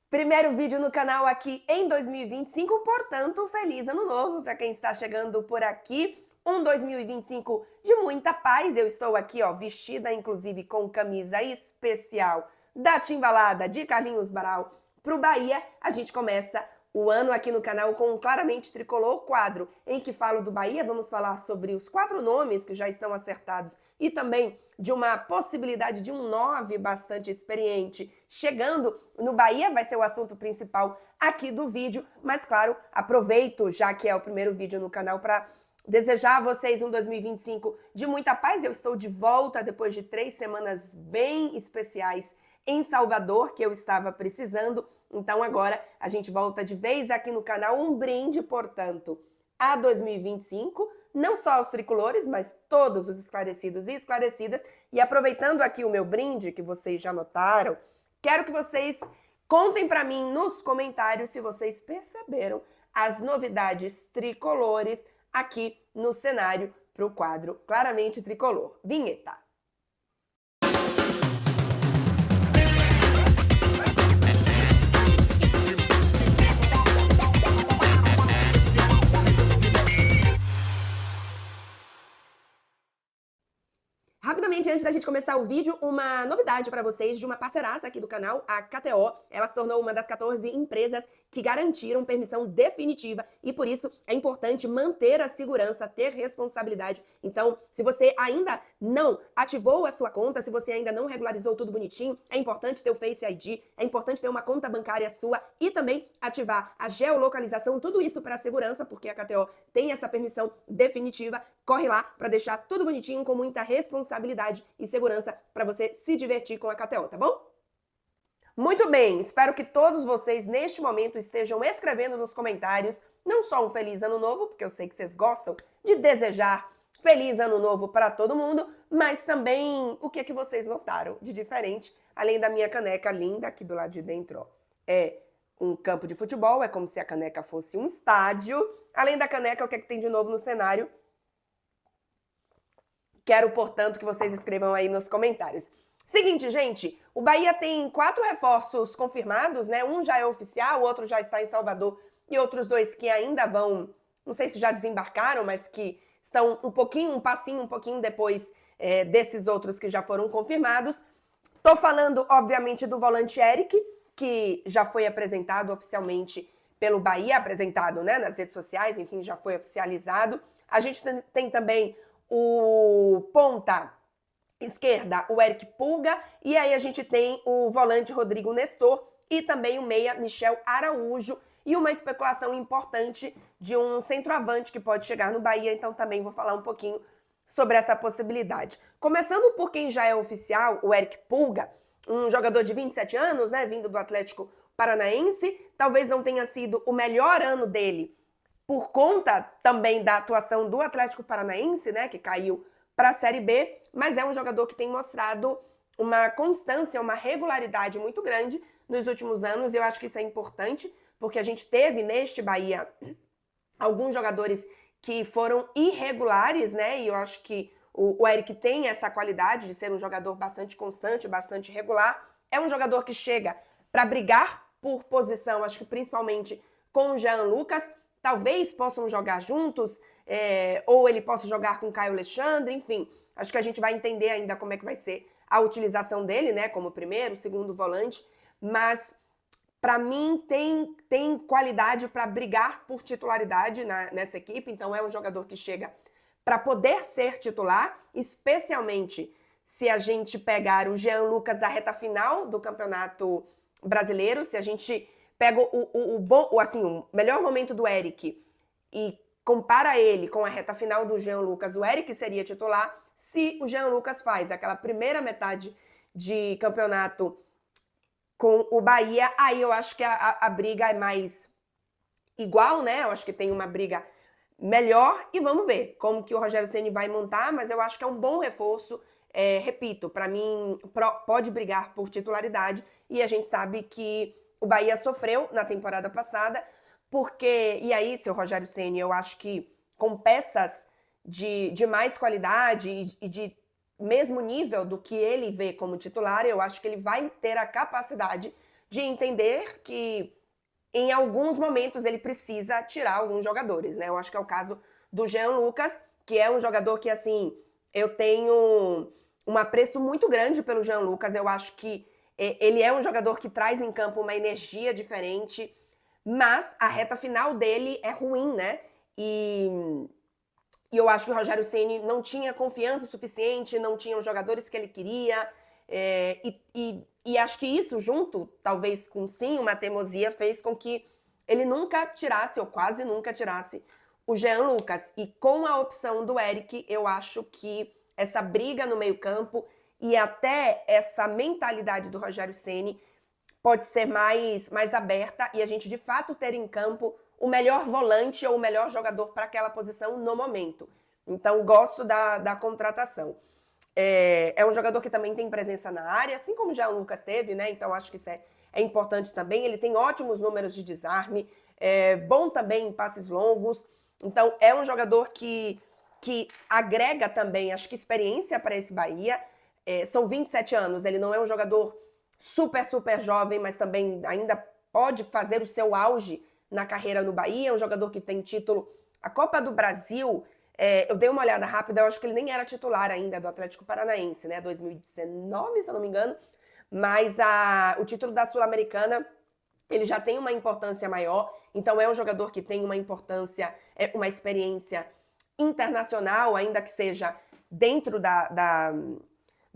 Primeiro vídeo no canal aqui em 2025, portanto, feliz ano novo para quem está chegando por aqui. Um 2025 de muita paz. Eu estou aqui, ó, vestida inclusive com camisa especial da Timbalada de Carlinhos Baral pro Bahia. A gente começa o ano aqui no canal com o Claramente Tricolor, quadro em que falo do Bahia. Vamos falar sobre os 4 nomes que já estão acertados e também de uma possibilidade de um 9 bastante experiente chegando no Bahia. Vai ser o assunto principal aqui do vídeo, mas claro, aproveito, já que é o primeiro vídeo no canal, para desejar a vocês um 2025 de muita paz. Eu estou de volta depois de 3 semanas bem especiais em Salvador, que eu estava precisando. Então agora a gente volta de vez aqui no canal. Um brinde, portanto, a 2025, não só aos tricolores, mas todos os esclarecidos e esclarecidas. E aproveitando aqui o meu brinde, que vocês já notaram, quero que vocês contem para mim nos comentários se vocês perceberam as novidades tricolores aqui no cenário para o quadro Claramente Tricolor. Vinheta! Rapidamente, antes da gente começar o vídeo, uma novidade para vocês de uma parceiraça aqui do canal, a KTO. Ela se tornou uma das 14 empresas que garantiram permissão definitiva e por isso é importante manter a segurança, ter responsabilidade. Então, se você ainda não ativou a sua conta, se você ainda não regularizou tudo bonitinho, é importante ter o Face ID, é importante ter uma conta bancária sua e também ativar a geolocalização, tudo isso para a segurança, porque a KTO tem essa permissão definitiva. Corre lá para deixar tudo bonitinho com muita responsabilidade e segurança para você se divertir com a KTO, tá bom? Muito bem, espero que todos vocês neste momento estejam escrevendo nos comentários não só um feliz ano novo, porque eu sei que vocês gostam de desejar feliz ano novo para todo mundo, mas também o que é que vocês notaram de diferente, além da minha caneca linda aqui do lado de dentro, ó. É um campo de futebol, é como se a caneca fosse um estádio. Além da caneca, o que é que tem de novo no cenário? Quero, portanto, que vocês escrevam aí nos comentários. Seguinte, gente, o Bahia tem 4 reforços confirmados, né? Um já é oficial, o outro já está em Salvador e outros 2 que ainda vão, não sei se já desembarcaram, mas que estão um passinho um pouquinho depois desses outros que já foram confirmados. Tô falando, obviamente, do volante Eric, que já foi apresentado oficialmente pelo Bahia, apresentado, né, nas redes sociais, enfim, já foi oficializado. A gente tem também o ponta esquerda, o Eric Pulga, e aí a gente tem o volante Rodrigo Nestor e também o meia Michel Araújo, e uma especulação importante de um centroavante que pode chegar no Bahia, então também vou falar um pouquinho sobre essa possibilidade. Começando por quem já é oficial, o Eric Pulga, um jogador de 27 anos, né, vindo do Atlético Paranaense, talvez não tenha sido o melhor ano dele por conta também da atuação do Atlético Paranaense, né, que caiu para a Série B, mas é um jogador que tem mostrado uma constância, uma regularidade muito grande nos últimos anos, e eu acho que isso é importante, porque a gente teve neste Bahia alguns jogadores que foram irregulares, né, e eu acho que o Eric tem essa qualidade de ser um jogador bastante constante, bastante regular. É um jogador que chega para brigar por posição, acho que principalmente com o Jean Lucas. Talvez possam jogar juntos, ou ele possa jogar com o Caio Alexandre, enfim. Acho que a gente vai entender ainda como é que vai ser a utilização dele, né, como primeiro, segundo volante. Mas, para mim, tem qualidade para brigar por titularidade nessa equipe. Então, é um jogador que chega para poder ser titular, especialmente se a gente pegar o Jean Lucas da reta final do Campeonato Brasileiro, se a gente pega o melhor momento do Eric e compara ele com a reta final do Jean Lucas, o Eric seria titular. Se o Jean Lucas faz aquela primeira metade de campeonato com o Bahia, aí eu acho que a briga é mais igual, né? Eu acho que tem uma briga melhor e vamos ver como que o Rogério Ceni vai montar, mas eu acho que é um bom reforço. Repito, para mim pode brigar por titularidade e a gente sabe que o Bahia sofreu na temporada passada, porque, e aí, seu Rogério Ceni, eu acho que com peças de mais qualidade e de mesmo nível do que ele vê como titular, eu acho que ele vai ter a capacidade de entender que em alguns momentos ele precisa tirar alguns jogadores, né? Eu acho que é o caso do Jean Lucas, que é um jogador que, assim, eu tenho um apreço muito grande pelo Jean Lucas. Eu acho que ele é um jogador que traz em campo uma energia diferente, mas a reta final dele é ruim, né? E eu acho que o Rogério Ceni não tinha confiança suficiente, não tinha os jogadores que ele queria. E acho que isso, junto, talvez com sim, uma teimosia, fez com que ele nunca tirasse, ou quase nunca tirasse, o Jean Lucas. E com a opção do Eric, eu acho que essa briga no meio-campo e até essa mentalidade do Rogério Ceni pode ser mais aberta e a gente de fato ter em campo o melhor volante ou o melhor jogador para aquela posição no momento. Então, gosto da contratação. É um jogador que também tem presença na área, assim como já o Lucas teve, né? Então, acho que isso é importante também. Ele tem ótimos números de desarme, bom também em passes longos. Então, é um jogador que agrega também, acho que, experiência para esse Bahia. São 27 anos, ele não é um jogador super, super jovem, mas também ainda pode fazer o seu auge na carreira no Bahia. É um jogador que tem título. A Copa do Brasil, eu dei uma olhada rápida, eu acho que ele nem era titular ainda do Atlético Paranaense, né? 2019, se eu não me engano. Mas o título da Sul-Americana, ele já tem uma importância maior. Então é um jogador que tem uma importância, uma experiência internacional, ainda que seja dentro da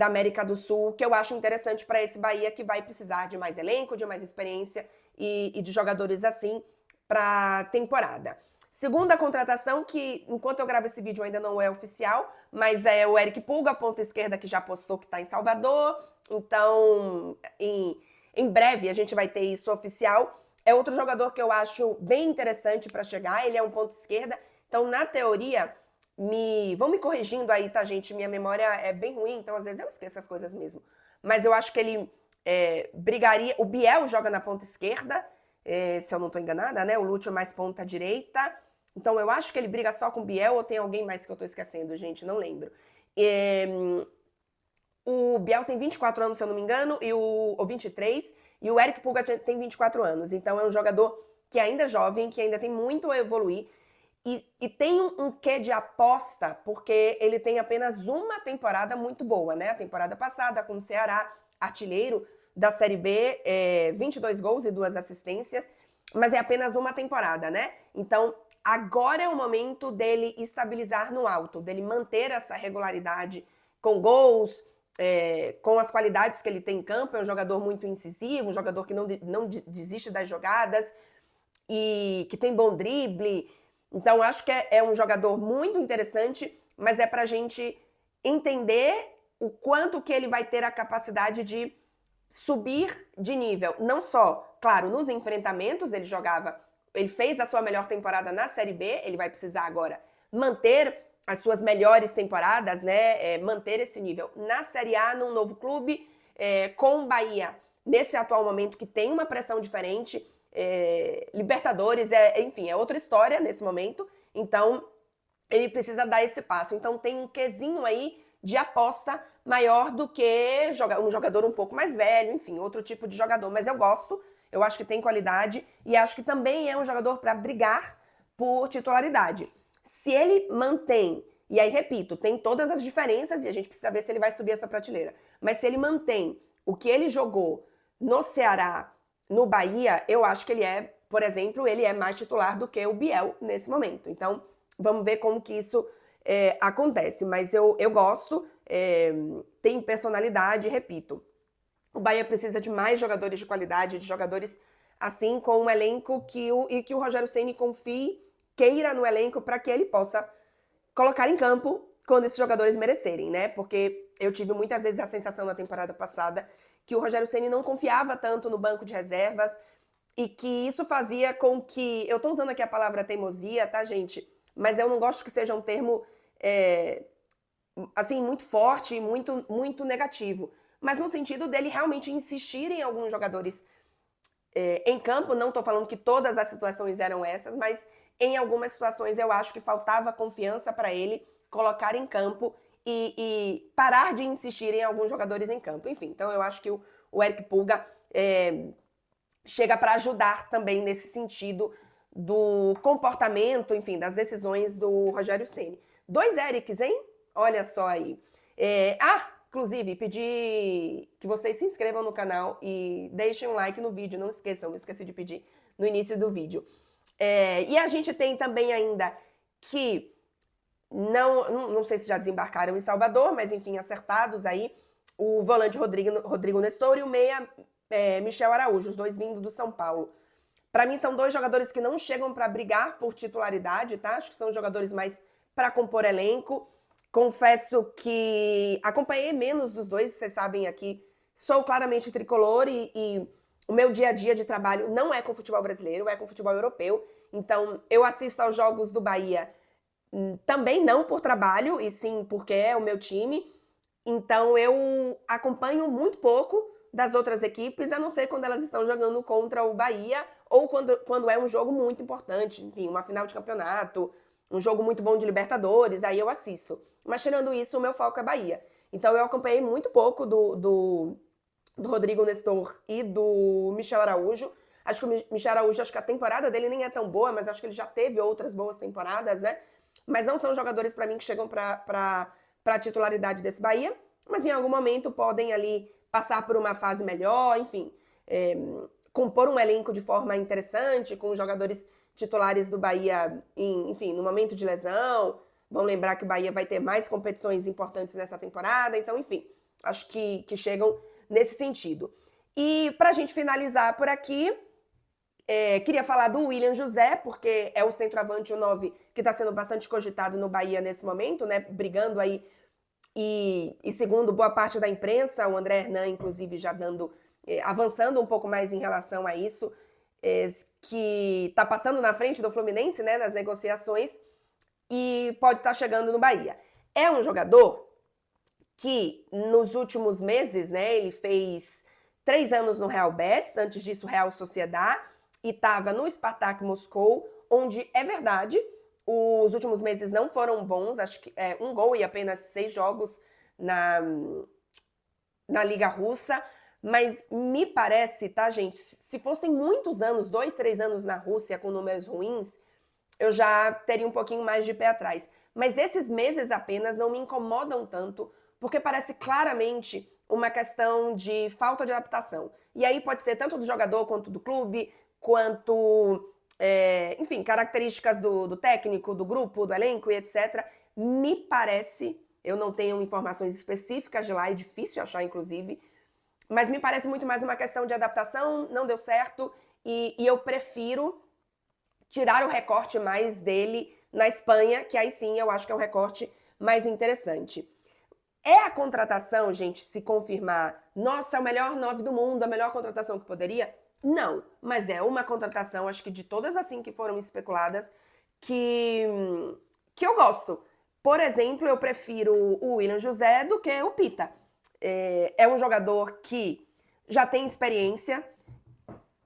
América do Sul, que eu acho interessante para esse Bahia, que vai precisar de mais elenco, de mais experiência e de jogadores assim para a temporada. Segunda contratação, que enquanto eu gravo esse vídeo ainda não é oficial, mas é o Eric Pulga, ponta esquerda, que já postou que está em Salvador. Então, em breve a gente vai ter isso oficial. É outro jogador que eu acho bem interessante para chegar. Ele é um ponta esquerda. Então, na teoria, vão me corrigindo aí, tá, gente? Minha memória é bem ruim, então às vezes eu esqueço as coisas mesmo. Mas eu acho que ele brigaria... O Biel joga na ponta esquerda, se eu não tô enganada, né? O Lúcio mais ponta direita. Então eu acho que ele briga só com o Biel ou tem alguém mais que eu tô esquecendo, gente? Não lembro. O Biel tem 24 anos, se eu não me engano, ou 23, e o Eric Pulga tem 24 anos. Então é um jogador que ainda é jovem, que ainda tem muito a evoluir. E tem um quê de aposta, porque ele tem apenas uma temporada muito boa, né? A temporada passada com o Ceará, artilheiro da Série B, 22 gols e 2 assistências, mas é apenas uma temporada, né? Então, agora é o momento dele estabilizar no alto, dele manter essa regularidade com gols, com as qualidades que ele tem em campo. É um jogador muito incisivo, um jogador que não desiste das jogadas e que tem bom drible. Então, acho que é um jogador muito interessante, mas é pra gente entender o quanto que ele vai ter a capacidade de subir de nível. Não só, claro, nos enfrentamentos, ele fez a sua melhor temporada na Série B, ele vai precisar agora manter as suas melhores temporadas, né? Manter esse nível na Série A, num novo clube, com o Bahia, nesse atual momento que tem uma pressão diferente. Libertadores, enfim, é outra história nesse momento. Então, ele precisa dar esse passo. Então, tem um quesinho aí de aposta maior do que um jogador um pouco mais velho, enfim, outro tipo de jogador. Mas eu gosto, eu acho que tem qualidade e acho que também é um jogador para brigar por titularidade. Se ele mantém, e aí repito, tem todas as diferenças e a gente precisa ver se ele vai subir essa prateleira, mas se ele mantém o que ele jogou no Ceará, no Bahia, eu acho que ele por exemplo, ele é mais titular do que o Biel nesse momento. Então, vamos ver como que isso acontece. Mas eu gosto, tem personalidade, repito. O Bahia precisa de mais jogadores de qualidade, de jogadores assim, com um elenco que o Rogério Ceni confie, queira no elenco para que ele possa colocar em campo quando esses jogadores merecerem, né? Porque eu tive muitas vezes a sensação na temporada passada que o Rogério Ceni não confiava tanto no banco de reservas e que isso fazia com que... Eu tô usando aqui a palavra teimosia, tá, gente? Mas eu não gosto que seja um termo, assim, muito forte e muito, muito negativo. Mas no sentido dele realmente insistir em alguns jogadores em campo. Não tô falando que todas as situações eram essas, mas em algumas situações eu acho que faltava confiança para ele colocar em campo e parar de insistir em alguns jogadores em campo. Enfim, então eu acho que o Eric Pulga chega para ajudar também nesse sentido do comportamento, enfim, das decisões do Rogério Ceni. 2 Erics, hein? Olha só aí. Inclusive, pedir que vocês se inscrevam no canal e deixem um like no vídeo, não esqueçam, eu esqueci de pedir no início do vídeo. E a gente tem também ainda que, não sei se já desembarcaram em Salvador, mas enfim, acertados aí, o volante Rodrigo Nestor e o meia Michel Araújo, os 2 vindo do São Paulo. Para mim, são 2 jogadores que não chegam para brigar por titularidade, tá? Acho que são jogadores mais para compor elenco. Confesso que acompanhei menos dos 2, vocês sabem aqui, sou claramente tricolor e o meu dia a dia de trabalho não é com futebol brasileiro, é com futebol europeu. Então, eu assisto aos jogos do Bahia também não por trabalho, e sim porque é o meu time. Então, eu acompanho muito pouco das outras equipes, a não ser quando elas estão jogando contra o Bahia ou quando é um jogo muito importante, enfim, uma final de campeonato, um jogo muito bom de Libertadores, aí eu assisto. Mas tirando isso, o meu foco é Bahia. Então eu acompanhei muito pouco do Rodrigo Nestor e do Michel Araújo. Acho que o Michel Araújo, acho que a temporada dele nem é tão boa, mas acho que ele já teve outras boas temporadas, né? Mas não são jogadores para mim que chegam para a titularidade desse Bahia, mas em algum momento podem ali passar por uma fase melhor, enfim, compor um elenco de forma interessante, com os jogadores titulares do Bahia, enfim, no momento de lesão. Vamos lembrar que o Bahia vai ter mais competições importantes nessa temporada, então, enfim, acho que chegam nesse sentido. E para a gente finalizar por aqui, queria falar do William José, porque é o centroavante, o 9, que está sendo bastante cogitado no Bahia nesse momento, né? Brigando aí. E segundo boa parte da imprensa, o André Hernan, inclusive, já avançando um pouco mais em relação a isso, que está passando na frente do Fluminense, né, nas negociações, e pode estar chegando no Bahia. É um jogador que, nos últimos meses, né, ele fez 3 anos no Real Betis, antes disso Real Sociedad, e estava no Spartak Moscou, onde, é verdade, os últimos meses não foram bons, acho que 1 gol e apenas 6 jogos na Liga Russa, mas me parece, tá, gente, se fossem muitos anos, 2, 3 anos na Rússia com números ruins, eu já teria um pouquinho mais de pé atrás. Mas esses meses apenas não me incomodam tanto, porque parece claramente uma questão de falta de adaptação. E aí pode ser tanto do jogador quanto do clube, quanto, enfim, características do técnico, do grupo, do elenco e etc. Me parece, eu não tenho informações específicas de lá, é difícil achar, inclusive, mas me parece muito mais uma questão de adaptação, não deu certo, e eu prefiro tirar o recorte mais dele na Espanha, que aí sim eu acho que é um recorte mais interessante. É a contratação, gente, se confirmar, nossa, é o melhor 9 do mundo, a melhor contratação que poderia? Não, mas é uma contratação, acho que de todas assim que foram especuladas, que eu gosto. Por exemplo, eu prefiro o William José do que o Pita. É um jogador que já tem experiência,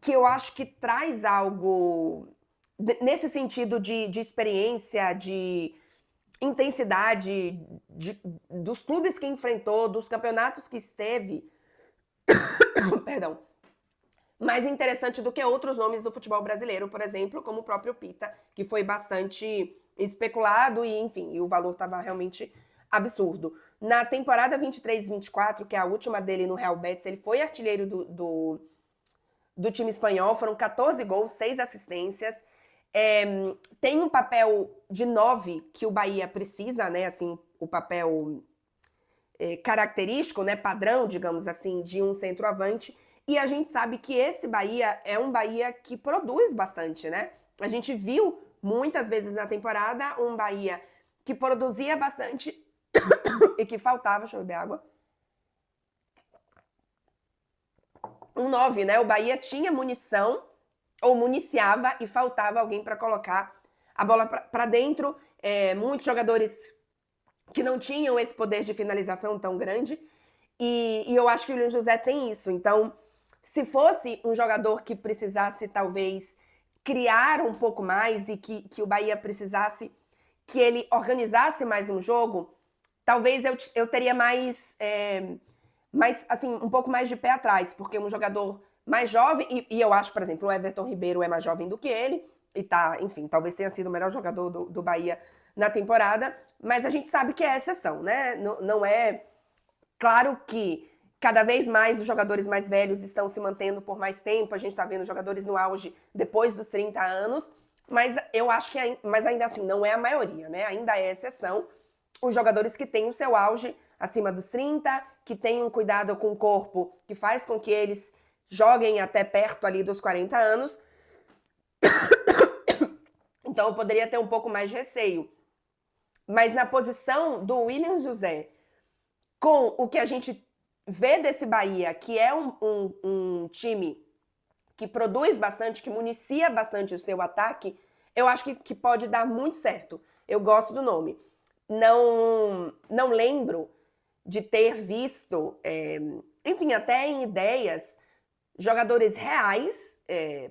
que eu acho que traz algo nesse sentido de experiência, de intensidade, dos clubes que enfrentou, dos campeonatos que esteve, perdão, mais interessante do que outros nomes do futebol brasileiro, por exemplo, como o próprio Pita, que foi bastante especulado e, enfim, e o valor estava realmente absurdo. Na temporada 23-24, que é a última dele no Real Betis, ele foi artilheiro do time espanhol, foram 14 gols, 6 assistências. Tem um papel de 9 que o Bahia precisa, né? Assim, o papel característico, né? Padrão, digamos assim, de um centroavante. E a gente sabe que esse Bahia é um Bahia que produz bastante, né? A gente viu muitas vezes na temporada um Bahia que produzia bastante e que faltava, deixa eu beber água, um 9, né? O Bahia tinha munição ou municiava e faltava alguém para colocar a bola para dentro. Muitos jogadores que não tinham esse poder de finalização tão grande. E eu acho que o William José tem isso. Então, se fosse um jogador que precisasse, talvez, criar um pouco mais e que o Bahia precisasse que ele organizasse mais um jogo, talvez eu teria mais, assim, um pouco mais de pé atrás, porque um jogador mais jovem, e eu acho, por exemplo, o Everton Ribeiro é mais jovem do que ele, e tá, enfim, talvez tenha sido o melhor jogador do Bahia na temporada, mas a gente sabe que é exceção, né? Não é. Claro que cada vez mais os jogadores mais velhos estão se mantendo por mais tempo, a gente tá vendo jogadores no auge depois dos 30 anos, mas eu acho que mas ainda assim não é a maioria, né? Ainda é exceção os jogadores que têm o seu auge acima dos 30, que têm um cuidado com o corpo que faz com que eles joguem até perto ali dos 40 anos. Então eu poderia ter um pouco mais de receio. Mas na posição do William José, com o que a gente vê desse Bahia, que é um time que produz bastante, que municia bastante o seu ataque, eu acho que pode dar muito certo. Eu gosto do nome. Não lembro de ter visto, enfim, até em ideias, jogadores reais,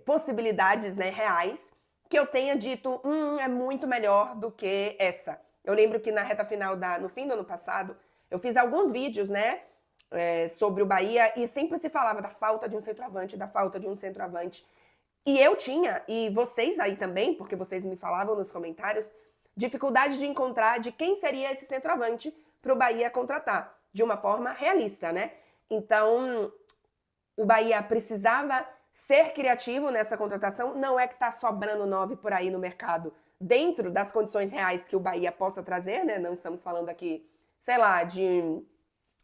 possibilidades, né, reais, que eu tenha dito, é muito melhor do que essa. Eu lembro que na reta final, no fim do ano passado, eu fiz alguns vídeos, né, sobre o Bahia e sempre se falava da falta de um centroavante, da falta de um centroavante. E eu tinha, e vocês aí também, porque vocês me falavam nos comentários, dificuldade de encontrar de quem seria esse centroavante para o Bahia contratar, de uma forma realista, né? Então, o Bahia precisava ser criativo nessa contratação. Não é que está sobrando 9 por aí no mercado, dentro das condições reais que o Bahia possa trazer, né? Não estamos falando aqui, sei lá, de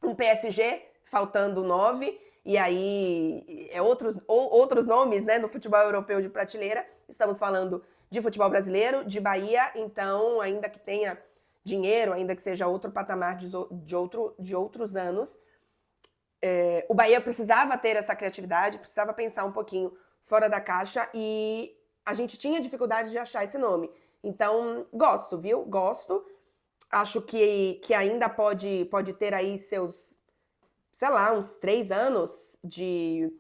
um PSG faltando 9, e aí outros nomes, né, no futebol europeu de prateleira. Estamos falando de futebol brasileiro, de Bahia, então, ainda que tenha dinheiro, ainda que seja outro patamar de outros anos, o Bahia precisava ter essa criatividade, precisava pensar um pouquinho fora da caixa, e a gente tinha dificuldade de achar esse nome. Então, gosto, viu? Gosto. Acho que ainda pode ter aí seus, sei lá, uns 3 anos de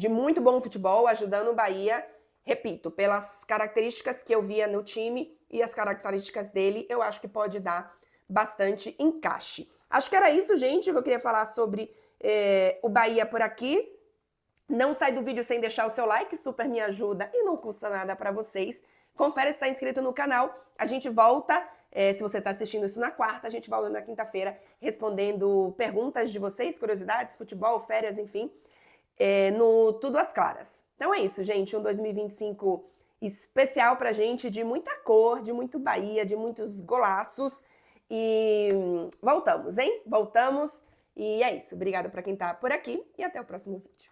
muito bom futebol, ajudando o Bahia. Repito, pelas características que eu via no time e as características dele, eu acho que pode dar bastante encaixe. Acho que era isso, gente, que eu queria falar sobre o Bahia por aqui. Não sai do vídeo sem deixar o seu like, super me ajuda e não custa nada para vocês. Confere se está inscrito no canal. A gente volta, se você está assistindo isso na quarta, a gente volta na quinta-feira respondendo perguntas de vocês, curiosidades, futebol, férias, enfim, no Tudo às Claras. Então é isso, gente. Um 2025 especial pra gente, de muita cor, de muito Bahia, de muitos golaços. E voltamos, hein? Voltamos. E é isso. Obrigada para quem tá por aqui e até o próximo vídeo.